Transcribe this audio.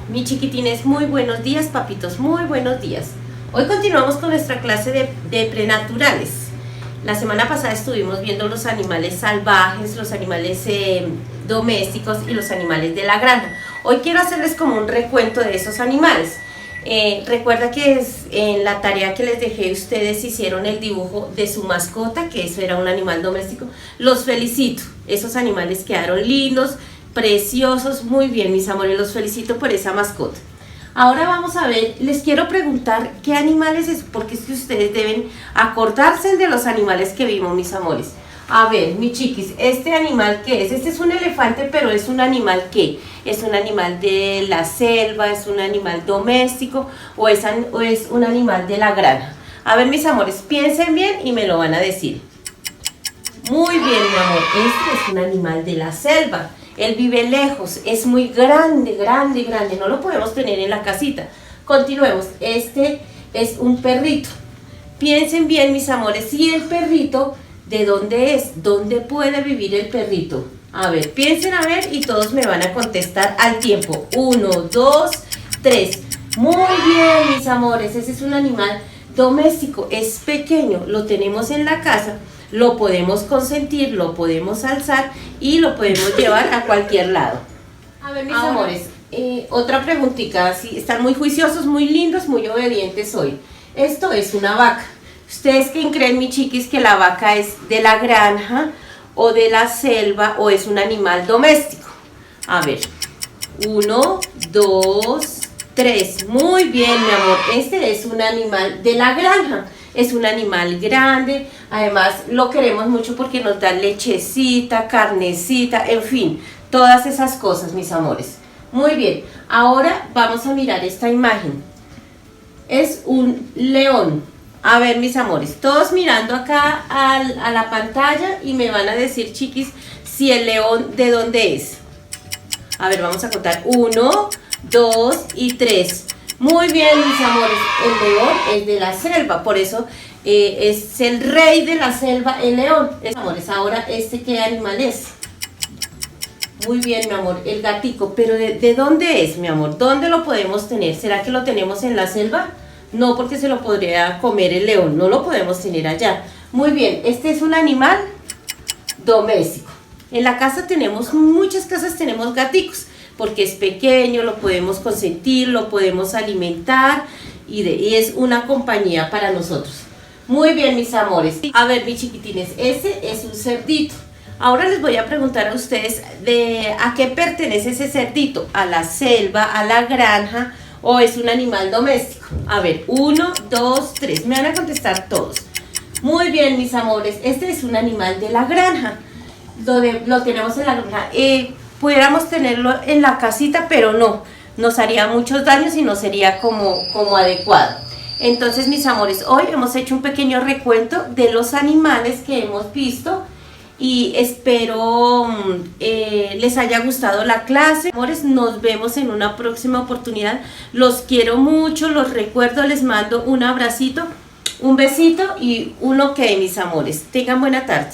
Mis chiquitines, muy buenos días, papitos, muy buenos días. Hoy continuamos con nuestra clase de prenaturales. La semana pasada estuvimos viendo los animales salvajes, los animales domésticos y los animales de la granja. Hoy quiero hacerles como un recuento de esos animales. Recuerda que en la tarea que les dejé ustedes hicieron el dibujo de su mascota, que eso era un animal doméstico. Los felicito, esos animales quedaron lindos, preciosos, muy bien mis amores, los felicito por esa mascota. Ahora vamos a ver, les quiero preguntar qué animales es, porque es que ustedes deben acordarse de los animales que vimos, mis amores. A ver, mis chiquis, ¿este animal qué es? Este es un elefante, pero es un animal ¿qué? ¿Es un animal de la selva? ¿Es un animal doméstico? ¿O es un animal de la granja? A ver, mis amores, piensen bien y me lo van a decir. Muy bien, mi amor, este es un animal de la selva. Él vive lejos, es muy grande, grande, grande, no lo podemos tener en la casita. Continuemos, este es un perrito. Piensen bien, mis amores, si el perrito, ¿de dónde es? ¿Dónde puede vivir el perrito? A ver, piensen a ver y todos me van a contestar al tiempo. 1, 2, 3. Muy bien, mis amores, ese es un animal doméstico, es pequeño, lo tenemos en la casa. Lo podemos consentir, lo podemos alzar y lo podemos llevar a cualquier lado. A ver, mis amores, otra preguntita. Sí, están muy juiciosos, muy lindos, muy obedientes hoy. Esto es una vaca. ¿Ustedes quién creen, mis chiquis, que la vaca es de la granja o de la selva o es un animal doméstico? A ver, 1, 2, 3. Muy bien, mi amor. Este es un animal de la granja. Es un animal grande, además lo queremos mucho porque nos da lechecita, carnecita, en fin, todas esas cosas, mis amores. Muy bien, ahora vamos a mirar esta imagen. Es un león. A ver, mis amores, todos mirando acá a la pantalla y me van a decir, chiquis, si el león de dónde es. A ver, vamos a contar 1, 2 y 3. Muy bien, mis amores, el león es de la selva, por eso es el rey de la selva, el león. Mis amores, ahora ¿qué animal es? Muy bien, mi amor, el gatico, pero ¿de dónde es, mi amor? ¿Dónde lo podemos tener? ¿Será que lo tenemos en la selva? No, porque se lo podría comer el león, no lo podemos tener allá. Muy bien, este es un animal doméstico. En la casa tenemos, muchas casas tenemos gaticos, porque es pequeño, lo podemos consentir, lo podemos alimentar y es una compañía para nosotros. Muy bien, mis amores. A ver, mis chiquitines, ese es un cerdito. Ahora les voy a preguntar a ustedes a qué pertenece ese cerdito, a la selva, a la granja o es un animal doméstico. A ver, 1, 2, 3, me van a contestar todos. Muy bien, mis amores, este es un animal de la granja, lo tenemos en la granja. Pudiéramos tenerlo en la casita, pero no, nos haría muchos daños y no sería como adecuado. Entonces, mis amores, hoy hemos hecho un pequeño recuento de los animales que hemos visto y espero les haya gustado la clase. Amores, nos vemos en una próxima oportunidad. Los quiero mucho, los recuerdo, les mando un abracito, un besito y un ok, mis amores. Tengan buena tarde.